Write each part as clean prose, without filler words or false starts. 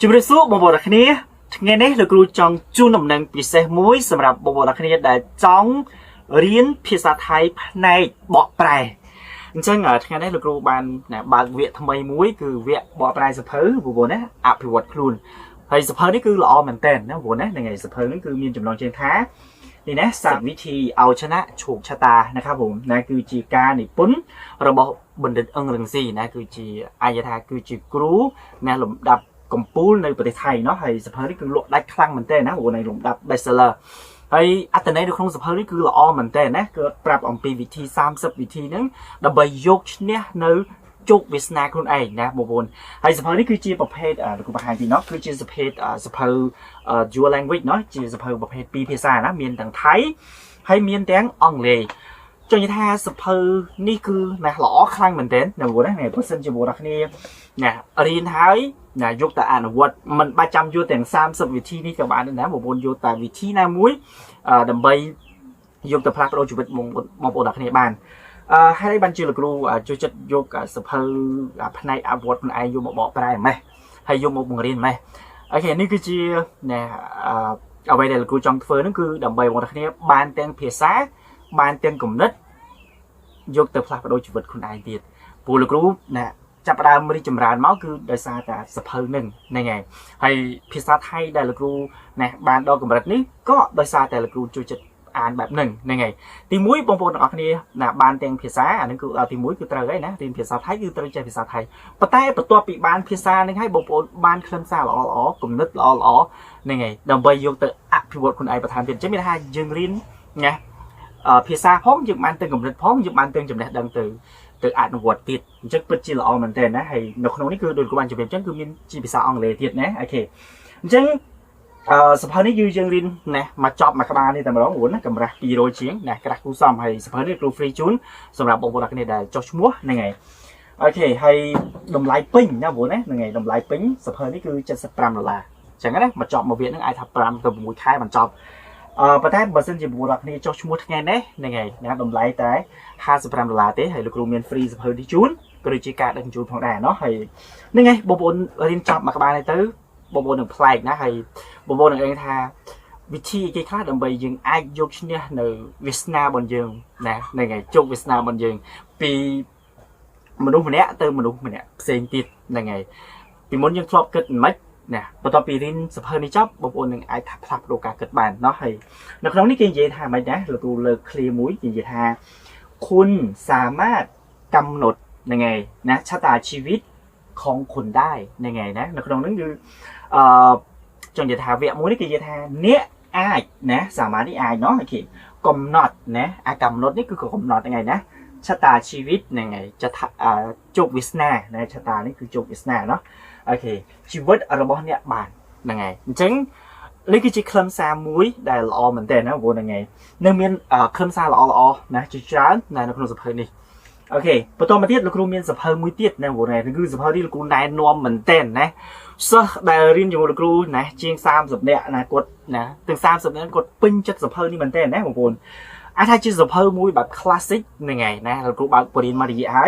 ជំរាបសួរបងប្អូនទាំងគ្នាថ្ងៃនេះលោកគ្រូចង់ជូនដំណឹងពិសេសមួយសម្រាប់បងប្អូនទាំងគ្នាដែលចង់រៀនភាសាថៃផ្នែកបកប្រែអញ្ចឹងថ្ងៃនេះលោកគ្រូបានបើកវគ្គថ្មីមួយគឺវគ្គបកប្រែសភៅបងប្អូនណាអភិវឌ្ឍខ្លួនហើយសភៅនេះគឺល្អមែនតើណាបងប្អូនណាថ្ងៃសភៅនេះគឺមានចំណងជើងថានេះណាសាវិធីឲ្យឈ្នះឈោកឆតាนะครับผมណាគឺជាការនិពន្ធរបស់បណ្ឌិតអឹងរឹងស៊ីណាគឺជាអាចថាគឺជាគ្រូណាលំដាប់កំពូលនៅប្រទេសថៃเนาะហើយសភៅនេះគឺលក់ដាច់ខ្លាំងមែនតើណាបងនៅលំដាប់ bestseller ហើយអត្ថន័យនៅក្នុងសភៅនេះគឺល្អមែនតើណាគឺប្រាប់អំពីវិធី30វិធីហ្នឹងដើម្បីយកឈ្នះនៅជោគវាសនាខ្លួនឯងណាបងប្អូនហើយសភៅនេះគឺជាប្រភេទលោកគ្រូបង្ហាញពីនោះគឺជាសភេទសភៅ dual language เนาะជាសភៅប្រភេទ2ភាសាណាមានទាំងថៃហើយមានទាំងអង់គ្លេសចង់និយាយថាសភៅនេះគឺណាល្អខ្លាំងមែនទែនណាបងប្អូនណាបើសិនជាបងប្អូនគ្នាណារៀនហើយណាយកទៅអនុវត្តមិនបាច់ចាំយកទាំង30វិធីនេះក៏បានដែរណាបងប្អូនយកតែវិធីណាមួយដើម្បីយកទៅផ្លាស់ប្ដូរជីវិតបងប្អូនអ្នកគ្នាបានហើយបានជាលោកគ្រូជួយចិត្តយកសភៅផ្នែកអភិវឌ្ឍខ្លួនឯងយកមកបកប្រែម៉េះហើយយកមកបង្រៀនម៉េះអូខេនេះគឺជាណាអ្វីដែលលោកគ្រូចង់ធ្វើហ្នឹងគឺដើម្បីបងប្អូនគ្នាបានទាំងភាសាបានទាំងគំនិតយកទៅផ្លាស់ប្ដូរជីវិតខ្លួនឯងទៀតព្រោះលោកគ្រូណាចាប់ផ្ដើមរីកចម្រើនមកគឺដោយសារតែសភៅហ្នឹងហើយហើយភាសាថៃដែលលោកគ្រូណាបានដល់កម្រិតនេះក៏ដោយសារតែលោកគ្រូជួយចិត្តអានបែបហ្នឹងហើយទី1បងប្អូនទាំងអស់គ្នាណាបានទាំងភាសាអាហ្នឹងគឺទី1គឺត្រូវហើយណារៀនភាសាថៃគឺត្រូវចេះភាសាថៃប៉ុន្តែបន្ទាប់ពីបានភាសាហ្នឹងហើយបងប្អូនបានខ្លឹមសារល្អគំនិតល្អហ្នឹងហើយដើម្បីយកទៅអភិវឌ្ឍខ្លួនឯងបន្ថែមទៀតអញ្ចឹងមានថាយើងរៀនណាភាសាផងយើងបានទាំងគំនិតផងយើងបានទាំងចំណេះដឹងទៅអនុវត្តទៀតអញ្ចឹងពិតជាល្អមែនទែនណាហើយនៅក្នុងនេះគឺដូចគ្រូបានជម្រាបអញ្ចឹងគឺមានជាភាសាអង់គ្លេសទៀតណាអូខេអញ្ចឹងសភៅនេះយើងរៀនណាមកចប់មួយក្បាលនេះតែម្ដងព្រោះណាកម្រាស់200ជាងណាក្រាស់គូសំហើយសភៅនេះគ្រូ free ជូនសម្រាប់បងប្អូនគ្នាដែលចុះឈ្មោះហ្នឹងហើយអូខេហើយតម្លៃពេញណាបងប្អូនណាហ្នឹងហើយតម្លៃពេញសភៅនេះគឺ$75អញ្ចឹងណាមកចប់មួយវគ្គហ្នឹងអាចថា5ទៅ6ខែបានចប់ប៉ុន្តែបើសិនជាបងប្អូនគ្នាចុះឈ្មោះថ្ងៃនេះហ្នឹងហើយណាតម្លៃតែ$55ទេហើយលោកគ្រូមាន free សភៅនេះជូនក៏ដូចជាការដឹកជញ្ជូនផងដែរเนาะហើយហ្នឹងហើយបងប្អូនរៀនចប់មួយក្បាលនេះទៅបងប្អូននឹងប្លែកណាហើយបងប្អូននឹងដឹងថាវិធីគេខ្លះដើម្បីយើងអាចយកឈ្នះនៅវាសនារបស់យើងណាហ្នឹងហើយជោគវាសនារបស់យើងពីមនុស្សម្នាក់ទៅមនុស្សម្នាក់ផ្សេងទៀតហ្នឹងហើយពីមុនយើងធ្លាប់គិតមិនណាបន្ទាប់ពីរៀនសភៅនេះចប់បងប្អូននឹងអាចផ្លាស់ប្ដូរការគិតបានเนาะហើយនៅក្នុងនេះគេនិយាយថាម៉េចណាលោកគ្រូលើក clear មួយនិយាយថាคุณสามารถกำหนดยังไงนะชะตาชีวิตของคุณได้ยังไงนะនៅក្នុងនេះគឺចង់និយាយថាវគ្គមួយនេះគេនិយាយថាអ្នកអាចណាสามารถនេះអាចเนาะអូខេកំណត់ណាកំណត់នេះគឺកំណត់ยังไงណាชะตาชีวิตยังไงจะជោគវាសនាណាชะตาនេះគឺជោគវាសនាเนาะអូខេជីវិតរបស់អ្នកបានហ្នឹងហើយអញ្ចឹងនេះគឺជាខ្លឹមសារមួយដែលល្អមែនទែនណាបងហ្នឹងហើយនៅមានខ្លឹមសារល្អណាជាច្រើននៅក្នុងសភៅនេះអូខេបន្តមកទៀតលោកគ្រូមានសភៅមួយទៀតណាបងហ្នឹងគឺសភៅនេះលោកគ្រូណែនាំមែនទែនណាសិស្សដែលរៀនជាមួយលោកគ្រូណាជាង30នាក់ណាគាត់ណាទាំង30នាក់គាត់ពេញចិត្តសភៅនេះមែនទែនណាបងប្អូនអាចថាជាសភៅមួយបែប classic ហ្នឹងហើយណាលោកគ្រូបើកបរិញ្ញាបត្ររយៈហើ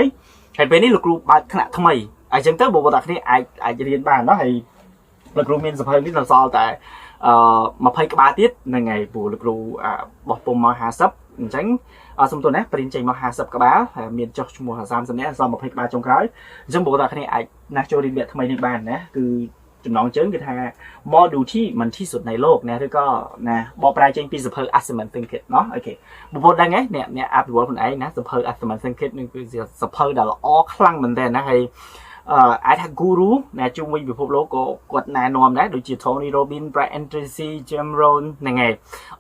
យពេលនេះលោកគ្រូបើកថ្នាក់ថ្មីអញ្ចឹងទៅបងប្អូនអ្នកគ្នាអាចរៀនបានណាហើយលោកគ្រូមានសភៅនេះដល់សល់តែ20ក្បាលទៀតហ្នឹងហើយព្រោះលោកគ្រូបោះពុំមក50អញ្ចឹងសុំទោសណាព្រីនចេញមក50ក្បាលហើយមានចុះឈ្មោះ30នាក់សល់20ក្បាលចុងក្រោយអញ្ចឹងបងប្អូនអ្នកគ្នាអាចណាចូលរៀនវគ្គថ្មីនេះបានណាគឺចំណងជើងគឺថា module ที่มันที่สุดในโลกណាឬក៏ណាបកប្រែចេញពីសភៅ Assessment Thinking เนาะអូខេបងប្អូនដឹងហ៎អ្នកអភិវឌ្ឍខ្លួនឯងណាសភៅ Assessment Thinking នឹងគឺជាសភៅដែលល្អខ្លាំងមែនទែនណាហើយអាចថា guru ណាជុំវិញពិភពលោកក៏គាត់ណែនាំដែរដូចជា Tony Robbins, Brian Tracy, Jim Rohn ហ្នឹងហើយ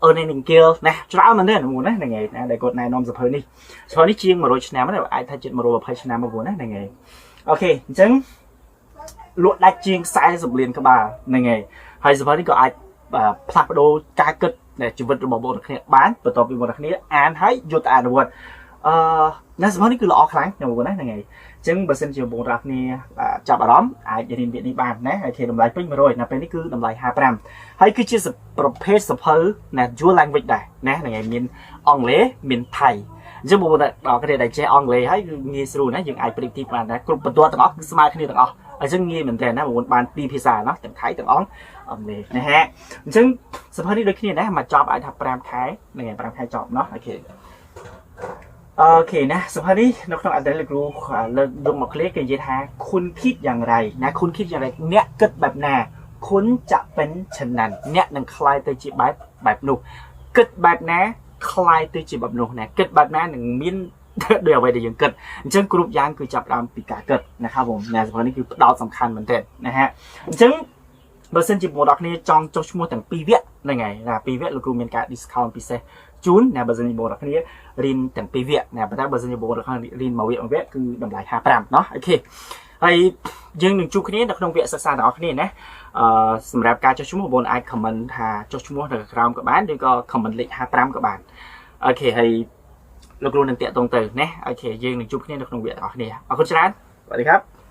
Ernest Nightingale ណាច្រើនមែនទេហ្នឹងហើយណាដែលគាត់ណែនាំសភៅនេះជាង100ឆ្នាំហើយអាចថាជិត120ឆ្នាំមកណាហ្នឹងហើយអូខេអញ្ចឹងលក់ដាច់ជាង40លានក្បាលហ្នឹងហើយសភៅនេះក៏អាចផ្លាស់ប្ដូរការគិតជីវិតរបស់បងប្អូនគ្នាបានបន្ទាប់ពីបងប្អូនគ្នាអានហើយយកទៅអនុវត្តណាសភៅនេះគឺល្អខ្លាំងណាបងប្អូនណាហ្នឹងហើយអញ្ចឹងបើសិនជាបងប្អូនគ្នាចាប់អារម្មណ៍អាចរៀនវគ្គនេះបានណាហើយគេតម្លៃពេញ100ណាពេលនេះគឺតម្លៃ55ហើយគឺជាប្រភេទសភៅណា dual language ដែរណាហ្នឹងហើយមានអង់គ្លេសមានថៃអញ្ចឹងបងប្អូនដល់គ្នាដែលចេះអង់គ្លេសហើយគឺងាយស្រួលណាយើងអាចប្រៀបធៀបបានដែរគ្រប់បន្ទាត់ទាំងអស់គឺស្មើគ្នាទាំងអស់ ở chân nghe mình thèn nó một bàn pi pizza nó chẳng thấy từng ón này nè ha chân sắp hết đi đôi khi này mà chọn ai thập ram thái này ram thái chọn nó ok ok นะสวัสดีนกน้องอันเดอร์ลูกลงมาคลิกกันยีท้าคุณคิดอย่างไรนะคุณคิดอย่างไรเนี่ยเกิดแบบน่ะคุณจะเป็นเช่นนั้นเนี่ยนั่งคลายตัวจีแบบนุกเกิดแบบน่ะคลายตัวจีแบบนุกนะเกิดแบบน่ะหนึ่งมิ้นเดี๋ยวไปเดี๋ยวยังเกิดจึงกรุ๊ปยังคือจับรามปีกาเกิดนะครับผมนะสำคัญนี่คือดาวสำคัญเหมือนเดิมนะฮะจึงเบอร์เซนจิบโมดอกนี่จองชั่วโมงถึงปีเวียยังไงนะปีเวียลูกมีการดิสคาวน์พิเศษจูนนะเบอร์เซนจิบโมดอกนี่รินถึงปีเวียนะแต่เบอร์เซนจิบโมดอกนี่รินมาเวียคือดำลาย5 ปรามเนาะโอเคไอ้ยังหนึ่งจุดนี้นักน้องเวียศึกษาดอกนี่นะสำหรับการชั่วโมงบนไอคอมเมนต์หาชั่วโมงถึงกรามกับบ้านแล้วก็คอมเมนต์เล็ก5 ปรามกับบ้านโอเคไอ้ลูกๆนั่งเตะตรงเตยนะโอเคยังหนึ่งจุดนี้นักน้องเวียดออกนี่เอาคุณชนะสวัสดีครับ